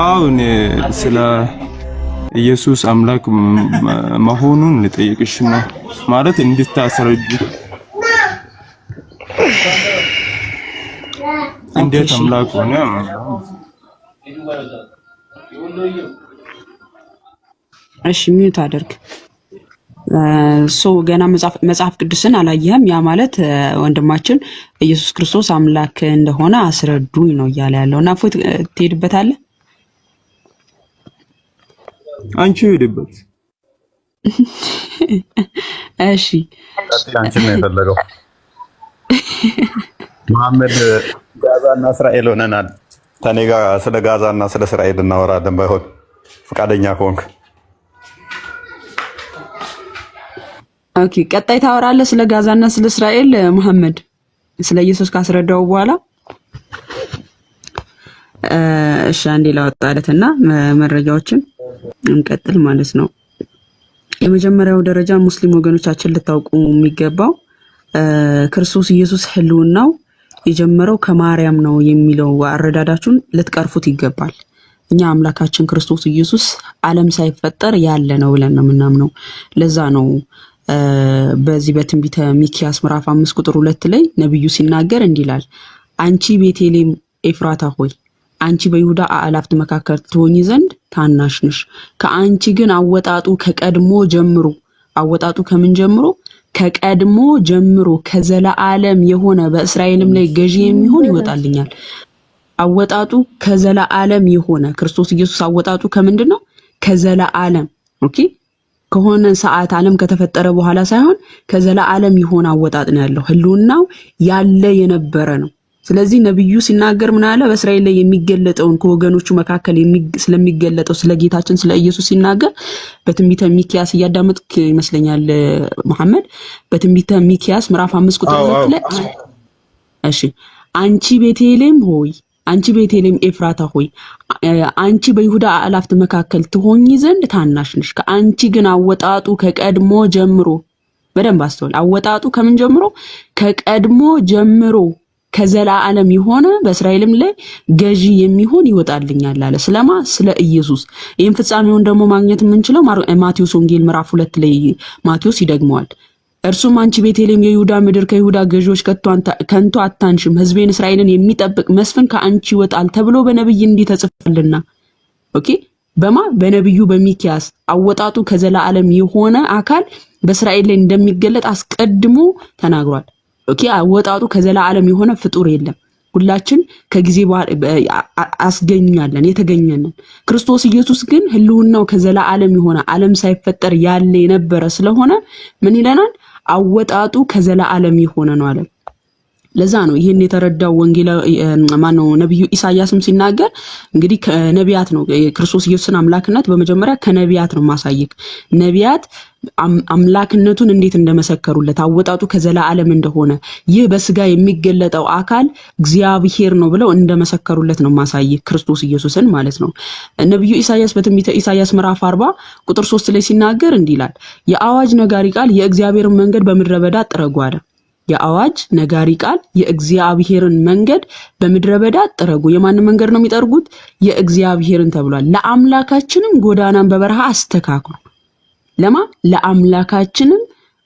አሁን ስለ ኢየሱስ አምላክ መሆኑን ልጠይቅሽ ነው ማለት እንድታስረጅ እንዴት አምላክ ሆነ? እሺ ሚዩት አድርግ። ገና መጽሐፍ ቅዱስን አላየህም። ያ ማለት ወንድማችን ኢየሱስ ክርስቶስ አምላክ እንደሆነ አስረዱኝ ነው እያለ ያለው እና ፎት ትሄድበታለህ። አንቺ ሄድበት። እሺ አንቺ ነው የፈለገው። መሐመድ ጋዛና እስራኤል ሆነናል። ተኔ ጋር ስለ ጋዛና ስለ እስራኤል እናወራለን ባይሆን ፈቃደኛ ከሆንክ። ኦኬ ቀጣይ ታወራለህ ስለ ጋዛና ስለ እስራኤል መሐመድ ስለ ኢየሱስ ካስረዳው በኋላ። እሺ አንዴ ላወጣለትና መረጃዎችን እንቀጥል ማለት ነው። የመጀመሪያው ደረጃ ሙስሊም ወገኖቻችን ልታውቁ የሚገባው ክርስቶስ ኢየሱስ ህልውናው የጀመረው ከማርያም ነው የሚለው አረዳዳችሁን ልትቀርፉት ይገባል። እኛ አምላካችን ክርስቶስ ኢየሱስ ዓለም ሳይፈጠር ያለ ነው ብለን ነው የምናምነው። ለዛ ነው በዚህ በትንቢተ ሚክያስ ምዕራፍ 5 ቁጥር 2 ላይ ነብዩ ሲናገር እንዲላል አንቺ ቤቴልሔም ኤፍራታ ሆይ አንቺ በይሁዳ አእላፍት መካከል ትሆኚ ዘንድ ታናሽ ነሽ፣ ከአንቺ ግን አወጣጡ ከቀድሞ ጀምሮ አወጣጡ ከምን ጀምሮ ከቀድሞ ጀምሮ ከዘላለም የሆነ በእስራኤልም ላይ ገዢ የሚሆን ይወጣልኛል። አወጣጡ ከዘላለም የሆነ ክርስቶስ ኢየሱስ አወጣጡ ከምንድነው? ከዘላለም ኦኬ ከሆነ ሰዓት ዓለም ከተፈጠረ በኋላ ሳይሆን ከዘላለም የሆነ አወጣጥ ነው ያለው። ህልውናው ያለ የነበረ ነው። ስለዚህ ነብዩ ሲናገር ምን አለ? በእስራኤል ላይ የሚገለጠውን ከወገኖቹ መካከል ስለሚገለጠው ስለ ጌታችን ስለ ኢየሱስ ሲናገር በትንቢተ ሚክያስ እያዳመጥክ ይመስለኛል መሐመድ። በትንቢተ ሚክያስ ምዕራፍ 5 ቁጥር 2 ላይ እሺ አንቺ ቤቴልሔም ሆይ አንቺ ቤቴልሔም ኤፍራታ ሆይ አንቺ በይሁዳ አእላፍት መካከል ትሆኚ ዘንድ ታናሽ ነሽ፣ ከአንቺ ግን አወጣጡ ከቀድሞ ጀምሮ በደንብ አስተውል። አወጣጡ ከምን ጀምሮ? ከቀድሞ ጀምሮ ከዘላለም የሆነ በእስራኤልም ላይ ገዢ የሚሆን ይወጣልኛል አለ። ስለማ ስለ ኢየሱስ። ይህን ፍጻሜውን ደግሞ ማግኘት የምንችለው ማቴዎስ ወንጌል ምዕራፍ 2 ላይ ማቴዎስ ይደግመዋል። እርሱም አንቺ ቤቴልሔም የይሁዳ ምድር ከይሁዳ ገዢዎች ከንቱ አታንሽም፣ ሕዝቤን እስራኤልን የሚጠብቅ መስፍን ከአንቺ ይወጣል ተብሎ በነብይ እንዲህ ተጽፏልና። ኦኬ በነብዩ በሚክያስ አወጣጡ ከዘላለም የሆነ አካል በእስራኤል ላይ እንደሚገለጥ አስቀድሞ ተናግሯል። ኦኬ አወጣጡ ከዘላለም የሆነ ፍጡር የለም። ሁላችን ከጊዜ አስገኛለን የተገኘነን። ክርስቶስ ኢየሱስ ግን ህልውናው ከዘላለም የሆነ ዓለም ሳይፈጠር ያለ የነበረ ስለሆነ ምን ይለናል? አወጣጡ ከዘላለም የሆነ ነው አለ። ለዛ ነው ይሄን የተረዳው ወንጌላዊ ማነው ነብዩ ኢሳያስም ሲናገር እንግዲህ ከነቢያት ነው ክርስቶስ ኢየሱስን አምላክነት በመጀመሪያ ከነቢያት ነው ማሳየክ። ነቢያት አምላክነቱን እንዴት እንደመሰከሩለት አወጣጡ ከዘላለም እንደሆነ ይህ በስጋ የሚገለጠው አካል እግዚአብሔር ነው ብለው እንደመሰከሩለት ነው ማሳየክ ክርስቶስ ኢየሱስን ማለት ነው። ነብዩ ኢሳያስ በትንቢተ ኢሳያስ ምዕራፍ 40 ቁጥር 3 ላይ ሲናገር እንዲህ ይላል፣ የአዋጅ ነጋሪ ቃል የእግዚአብሔርን መንገድ በምድረ በዳ ጥረጉ አለ። የአዋጅ ነጋሪ ቃል የእግዚአብሔርን መንገድ በምድረ በዳ ጥረጉ። የማንን መንገድ ነው የሚጠርጉት? የእግዚአብሔርን ተብሏል። ለአምላካችንም ጎዳናን በበረሃ አስተካክሉ። ለአምላካችንም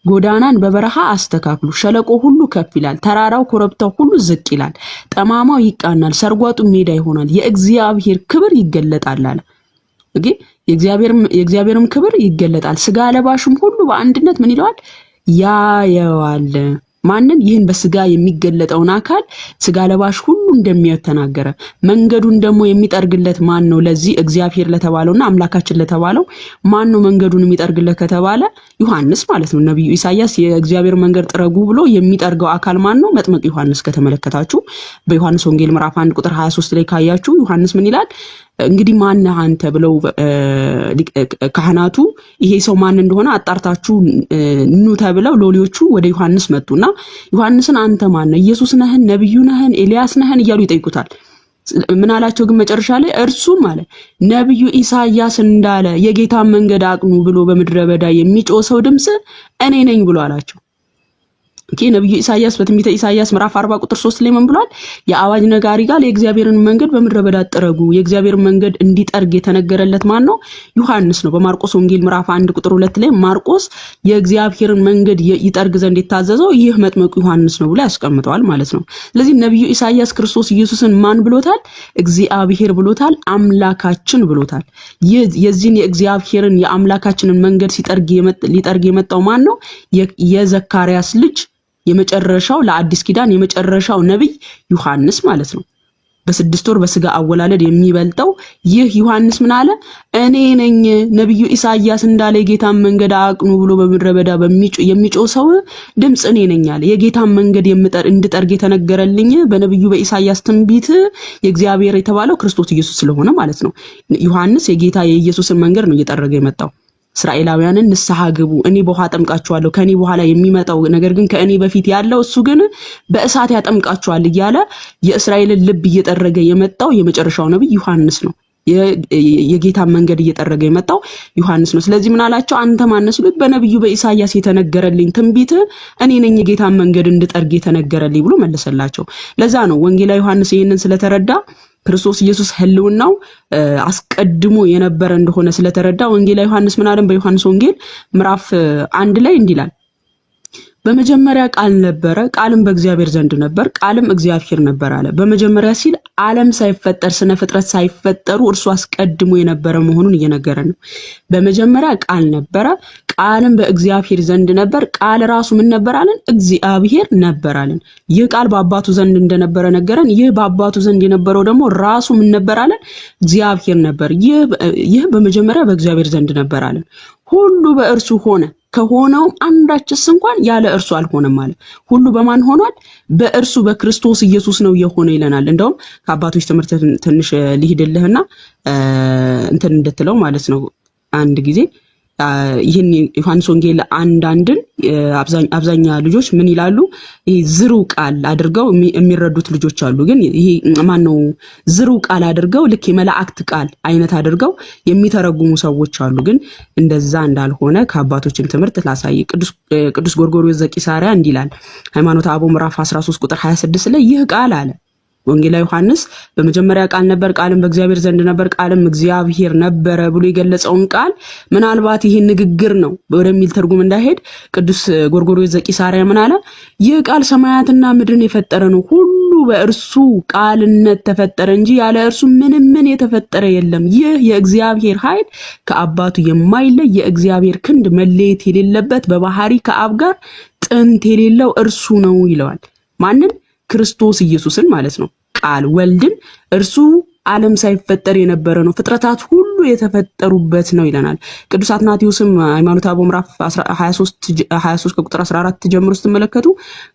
ጎዳናን በበረሃ አስተካክሉ። ሸለቆ ሁሉ ከፍ ይላል፣ ተራራው ኮረብታው ሁሉ ዝቅ ይላል፣ ጠማማው ይቃናል፣ ሰርጓጡ ሜዳ ይሆናል፣ የእግዚአብሔር ክብር ይገለጣል አለ። ኦኬ የእግዚአብሔርም ክብር ይገለጣል፣ ስጋ ለባሹም ሁሉ በአንድነት ምን ይለዋል? ያየዋል። ማንን? ይህን በስጋ የሚገለጠውን አካል ስጋ ለባሽ ሁሉ እንደሚያዩት ተናገረ። መንገዱን ደግሞ የሚጠርግለት ማን ነው? ለዚህ እግዚአብሔር ለተባለውና አምላካችን ለተባለው ማን ነው መንገዱን የሚጠርግለት ከተባለ ዮሐንስ ማለት ነው። ነብዩ ኢሳያስ የእግዚአብሔር መንገድ ጥረጉ ብሎ የሚጠርገው አካል ማን ነው? መጥምቅ ዮሐንስ። ከተመለከታችሁ በዮሐንስ ወንጌል ምዕራፍ 1 ቁጥር 23 ላይ ካያችሁ ዮሐንስ ምን ይላል? እንግዲህ ማን ነህ አንተ ብለው ካህናቱ ይሄ ሰው ማን እንደሆነ አጣርታችሁ ኑ ተብለው ሎሌዎቹ ወደ ዮሐንስ መጡና ዮሐንስን አንተ ማን ነህ? ኢየሱስ ነህን? ነብዩ ነህን? ኤልያስ ነህን? እያሉ ይጠይቁታል። ምን አላቸው ግን መጨረሻ ላይ እርሱም አለ ነብዩ ኢሳያስ እንዳለ የጌታን መንገድ አቅኑ ብሎ በምድረ በዳ የሚጮህ ሰው ድምጽ እኔ ነኝ ብሎ አላቸው። ነብዩ ኢሳይያስ በትንቢተ ኢሳይያስ ምዕራፍ 40 ቁጥር 3 ላይ ምን ብሏል? የአዋጅ ነጋሪ ጋር የእግዚአብሔርን መንገድ በምድረ በዳ ጥረጉ። የእግዚአብሔርን መንገድ እንዲጠርግ የተነገረለት ማን ነው? ዮሐንስ ነው። በማርቆስ ወንጌል ምዕራፍ 1 ቁጥር 2 ላይ ማርቆስ የእግዚአብሔርን መንገድ ይጠርግ ዘንድ የታዘዘው ይህ መጥምቁ ዮሐንስ ነው ብሎ ያስቀምጠዋል ማለት ነው። ስለዚህ ነብዩ ኢሳይያስ ክርስቶስ ኢየሱስን ማን ብሎታል? እግዚአብሔር ብሎታል፣ አምላካችን ብሎታል። የዚህን የእግዚአብሔርን የአምላካችንን መንገድ ሊጠርግ የመጣው ማን ነው? የዘካርያስ ልጅ የመጨረሻው ለአዲስ ኪዳን የመጨረሻው ነብይ ዮሐንስ ማለት ነው። በ6 ወር በስጋ አወላለድ የሚበልጠው ይህ ዮሐንስ ምን አለ? እኔ ነኝ ነብዩ ኢሳይያስ እንዳለ የጌታን መንገድ አቅኑ ብሎ በምድረ በዳ የሚጮህ ሰው ድምጽ እኔ ነኝ አለ። የጌታን መንገድ እንድጠርግ የተነገረልኝ በነብዩ በኢሳይያስ ትንቢት የእግዚአብሔር የተባለው ክርስቶስ ኢየሱስ ስለሆነ ማለት ነው። ዮሐንስ የጌታ የኢየሱስን መንገድ ነው እየጠረገ የመጣው። እስራኤላውያንን ንስሐ ግቡ፣ እኔ በውሃ አጠምቃችኋለሁ፣ ከኔ በኋላ የሚመጣው ነገር ግን ከኔ በፊት ያለው እሱ ግን በእሳት ያጠምቃችኋል እያለ የእስራኤልን ልብ እየጠረገ የመጣው የመጨረሻው ነብይ ዮሐንስ ነው። የጌታን መንገድ እየጠረገ የመጣው ዮሐንስ ነው። ስለዚህ ምን አላቸው? አንተ ማነስ ሉት? በነብዩ በኢሳይያስ የተነገረልኝ ትንቢት እኔ ነኝ የጌታን መንገድ እንድጠርግ የተነገረልኝ ብሎ መለሰላቸው። ለዛ ነው ወንጌላዊ ዮሐንስ ይሄንን ስለተረዳ ክርስቶስ ኢየሱስ ህልውናው አስቀድሞ የነበረ እንደሆነ ስለተረዳ ወንጌላዊ ዮሐንስ ምን አለን? በዮሐንስ ወንጌል ምዕራፍ 1 ላይ እንዲላል በመጀመሪያ ቃል ነበረ፣ ቃልም በእግዚአብሔር ዘንድ ነበር፣ ቃልም እግዚአብሔር ነበር አለ። በመጀመሪያ ሲል ዓለም ሳይፈጠር ስነ ፍጥረት ሳይፈጠሩ እርሱ አስቀድሞ የነበረ መሆኑን እየነገረን ነው። በመጀመሪያ ቃል ነበረ፣ ቃልም በእግዚአብሔር ዘንድ ነበር፣ ቃል ራሱ ምን ነበር አለን? እግዚአብሔር ነበር አለን። ይህ ቃል በአባቱ ዘንድ እንደነበረ ነገረን። ይህ በአባቱ ዘንድ የነበረው ደግሞ ራሱ ምን ነበር አለን? እግዚአብሔር ነበር። ይህ በመጀመሪያ በእግዚአብሔር ዘንድ ነበር አለን። ሁሉ በእርሱ ሆነ፣ ከሆነውም አንዳችስ እንኳን ያለ እርሱ አልሆነም ማለት። ሁሉ በማን ሆኗል? በእርሱ በክርስቶስ ኢየሱስ ነው የሆነ ይለናል። እንደውም ከአባቶች ትምህርት ትንሽ ሊሄድልህና እንትን እንድትለው ማለት ነው። አንድ ጊዜ ይህን ዮሐንስ ወንጌል አንድን አብዛኛ ልጆች ምን ይላሉ? ይሄ ዝሩ ቃል አድርገው የሚረዱት ልጆች አሉ። ግን ይሄ ማን ነው ዝሩ ቃል አድርገው ልክ የመላእክት ቃል አይነት አድርገው የሚተረጉሙ ሰዎች አሉ። ግን እንደዛ እንዳልሆነ ከአባቶችም ትምህርት ላሳይ። ቅዱስ ጎርጎርዮስ ዘቂሳርያ እንዲላል ሃይማኖተ አበው ምዕራፍ 13 ቁጥር 26 ላይ ይህ ቃል አለ ወንጌላዊ ዮሐንስ በመጀመሪያ ቃል ነበር፣ ቃልም በእግዚአብሔር ዘንድ ነበር፣ ቃልም እግዚአብሔር ነበረ ብሎ የገለጸውን ቃል ምናልባት ይሄ ንግግር ነው ወደሚል ትርጉም እንዳይሄድ ቅዱስ ጎርጎርዮስ ዘቂሳርያ ምን አለ? ይህ ቃል ሰማያትና ምድርን የፈጠረ ነው፣ ሁሉ በእርሱ ቃልነት ተፈጠረ እንጂ ያለ እርሱ ምንም የተፈጠረ የለም። ይህ የእግዚአብሔር ኃይል ከአባቱ የማይለይ የእግዚአብሔር ክንድ መለየት የሌለበት በባህሪ ከአብ ጋር ጥንት የሌለው እርሱ ነው ይለዋል። ማንን? ክርስቶስ ኢየሱስን ማለት ነው። ቃል ወልድን እርሱ ዓለም ሳይፈጠር የነበረ ነው፣ ፍጥረታት ሁሉ የተፈጠሩበት ነው ይለናል። ቅዱስ አትናቴዎስም ሃይማኖተ አበው ምዕራፍ 23 ከቁጥር 14 ጀምሮ ስትመለከቱ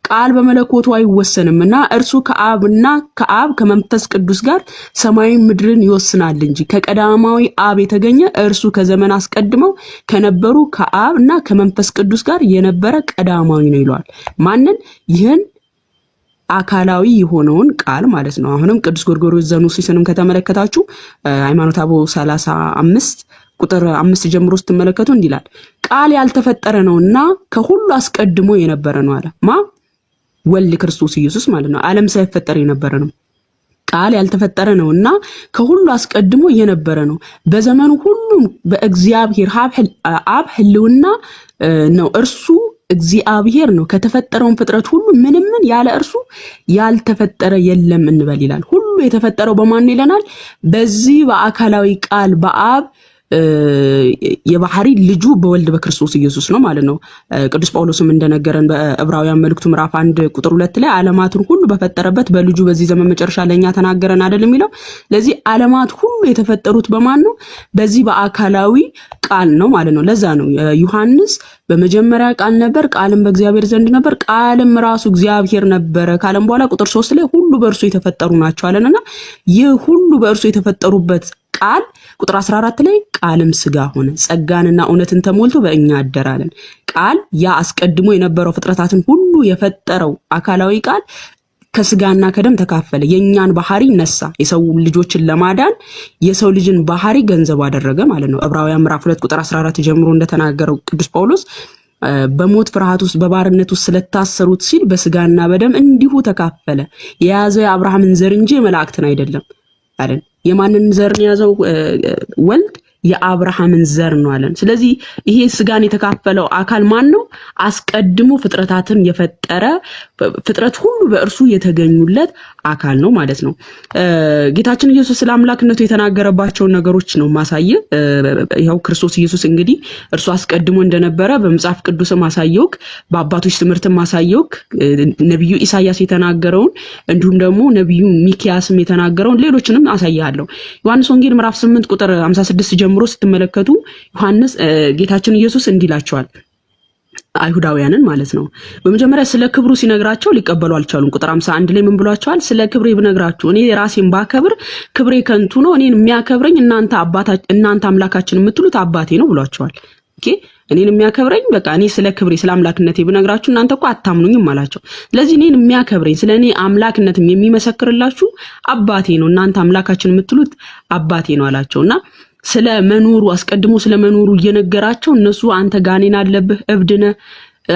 ቃል በመለኮቱ አይወሰንምና እርሱ ከአብ ከመንፈስ ቅዱስ ጋር ሰማይን ምድርን ይወስናል እንጂ ከቀዳማዊ አብ የተገኘ እርሱ ከዘመን አስቀድመው ከነበሩ ከአብ እና ከመንፈስ ቅዱስ ጋር የነበረ ቀዳማዊ ነው ይለዋል። ማንን? ይህን አካላዊ የሆነውን ቃል ማለት ነው። አሁንም ቅዱስ ጎርጎርዮስ ዘኑሲስንም ከተመለከታችሁ ሃይማኖተ አበው 35 ቁጥር 5 ጀምሮ ስትመለከቱ እንዲላል ቃል ያልተፈጠረ ነውና ከሁሉ አስቀድሞ የነበረ ነው አለ። ወልድ ክርስቶስ ኢየሱስ ማለት ነው። ዓለም ሳይፈጠር የነበረ ነው። ቃል ያልተፈጠረ ነውና ከሁሉ አስቀድሞ የነበረ ነው። በዘመኑ ሁሉ በእግዚአብሔር አብ ህልውና ነው። እርሱ እግዚአብሔር ነው። ከተፈጠረውን ፍጥረት ሁሉ ምንም ያለ እርሱ ያልተፈጠረ የለም እንበል ይላል። ሁሉ የተፈጠረው በማን ይለናል? በዚህ በአካላዊ ቃል በአብ የባህሪ ልጁ በወልድ በክርስቶስ ኢየሱስ ነው ማለት ነው። ቅዱስ ጳውሎስም እንደነገረን በዕብራውያን መልእክቱ ምዕራፍ 1 ቁጥር 2 ላይ ዓለማትን ሁሉ በፈጠረበት በልጁ በዚህ ዘመን መጨረሻ ለኛ ተናገረን አይደል የሚለው። ለዚህ ዓለማት ሁሉ የተፈጠሩት በማን ነው? በዚህ በአካላዊ ቃል ነው ማለት ነው። ለዛ ነው ዮሐንስ በመጀመሪያ ቃል ነበር፣ ቃልም በእግዚአብሔር ዘንድ ነበር፣ ቃልም ራሱ እግዚአብሔር ነበረ ካለም በኋላ ቁጥር 3 ላይ ሁሉ በእርሱ የተፈጠሩ ናቸው አለንና ይህ ሁሉ በእርሱ የተፈጠሩበት ቃል ቁጥር 14 ላይ ቃልም ስጋ ሆነ ጸጋንና እውነትን ተሞልቶ በእኛ አደራለን። ቃል ያ አስቀድሞ የነበረው ፍጥረታትን ሁሉ የፈጠረው አካላዊ ቃል ከስጋና ከደም ተካፈለ፣ የኛን ባህሪ ነሳ፣ የሰው ልጆችን ለማዳን የሰው ልጅን ባህሪ ገንዘብ አደረገ ማለት ነው። ዕብራውያን ምዕራፍ 2 ቁጥር 14 ጀምሮ እንደተናገረው ቅዱስ ጳውሎስ በሞት ፍርሃት ውስጥ በባርነት ውስጥ ስለታሰሩት ሲል በስጋና በደም እንዲሁ ተካፈለ። የያዘው የአብርሃምን ዘር እንጂ የመላእክትን አይደለም አይደል? የማንን ዘር ነው የያዘው? ወልድ የአብርሃምን ዘር ነው አለን። ስለዚህ ይሄ ስጋን የተካፈለው አካል ማን ነው? አስቀድሞ ፍጥረታትን የፈጠረ ፍጥረት ሁሉ በእርሱ የተገኙለት አካል ነው ማለት ነው። ጌታችን ኢየሱስ ስለ አምላክነቱ የተናገረባቸው ነገሮች ነው ማሳየ። ይሄው ክርስቶስ ኢየሱስ እንግዲህ እርሱ አስቀድሞ እንደነበረ በመጽሐፍ ቅዱስም ማሳየውክ፣ በአባቶች ትምህርትም ማሳየውክ፣ ነብዩ ኢሳይያስ የተናገረውን እንዲሁም ደግሞ ነብዩ ሚኪያስም የተናገረውን ሌሎችንም አሳያለሁ። ዮሐንስ ወንጌል ምዕራፍ 8 ቁጥር 56 ጀምሮ ስትመለከቱ ዮሐንስ ጌታችን ኢየሱስ እንዲላቸዋል አይሁዳውያንን ማለት ነው። በመጀመሪያ ስለ ክብሩ ሲነግራቸው ሊቀበሉ አልቻሉም። ቁጥር 51 ላይ ምን ብሏቸዋል? ስለ ክብሬ ብነግራችሁ እኔ ራሴን ባከብር ክብሬ ከንቱ ነው፣ እኔን የሚያከብረኝ እናንተ አምላካችን የምትሉት አባቴ ነው ብሏቸዋል። ኦኬ እኔን የሚያከብረኝ በቃ እኔ ስለ ክብሬ ስለ አምላክነቴ ብነግራችሁ እናንተ እኮ አታምኑኝም አላቸው። ስለዚህ እኔን የሚያከብረኝ ስለ እኔ አምላክነትም የሚመሰክርላችሁ አባቴ ነው፣ እናንተ አምላካችን የምትሉት አባቴ ነው አላቸውና ስለ መኖሩ አስቀድሞ ስለ መኖሩ እየነገራቸው እነሱ አንተ ጋኔን አለብህ እብድነ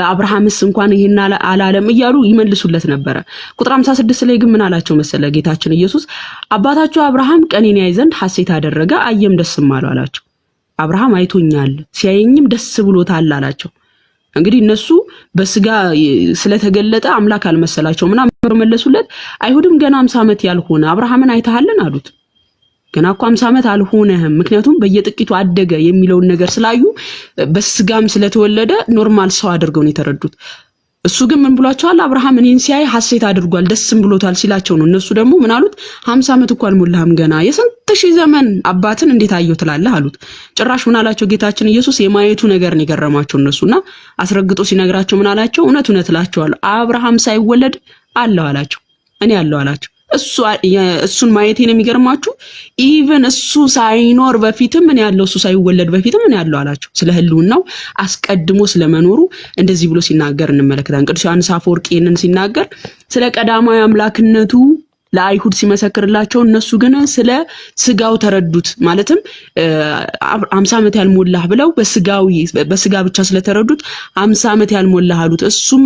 አብርሃምስ እንኳን ይሄን አላለም እያሉ ይመልሱለት ነበር። ቁጥር 56 ላይ ግን ምን አላቸው መሰለ ጌታችን ኢየሱስ? አባታችሁ አብርሃም ቀኔን ያይ ዘንድ ሐሴት አደረገ አየም ደስም አለው አላቸው። አብርሃም አይቶኛል ሲያየኝም ደስ ብሎታል አላቸው። እንግዲህ እነሱ በስጋ ስለተገለጠ አምላክ አልመሰላቸውም እና መለሱለት። አይሁድም ገና 50 ዓመት ያልሆነ አብርሃምን አይተሃልን አሉት። ገና እኮ 50 ዓመት አልሆነህም፣ ምክንያቱም በየጥቂቱ አደገ የሚለውን ነገር ስላዩ በስጋም ስለተወለደ ኖርማል ሰው አድርገው ነው የተረዱት። እሱ ግን ምን ብሏቸዋል? አብርሃም እኔን ሲያይ ሐሴት አድርጓል ደስም ብሎታል ሲላቸው ነው እነሱ ደግሞ ምን አሉት? 50 ዓመት እኮ አልሞላህም ገና የስንት ሺህ ዘመን አባትን እንዴት አየው ትላለህ አሉት። ጭራሽ ምን አላቸው ጌታችን ኢየሱስ? የማየቱ ነገር ነው የገረማቸው እነሱና አስረግጦ ሲነግራቸው ምን አላቸው? እውነት እውነት እላቸዋለሁ አብርሃም ሳይወለድ አለው አላቸው። እኔ አለው አላቸው። እሱን ማየቴን የሚገርማችሁ ኢቭን እሱ ሳይኖር በፊትም ምን ያለው እሱ ሳይወለድ በፊትም ምን ያለው አላቸው። ስለ ህልውናው አስቀድሞ ስለመኖሩ እንደዚህ ብሎ ሲናገር እንመለከታለን። ቅዱስ ዮሐንስ አፈወርቅ ይህንን ሲናገር ስለ ቀዳማዊ አምላክነቱ ለአይሁድ ሲመሰክርላቸው እነሱ ግን ስለ ስጋው ተረዱት። ማለትም 50 ዓመት ያልሞላህ ብለው በስጋ ብቻ ስለተረዱት 50 ዓመት ያልሞላህ አሉት። እሱም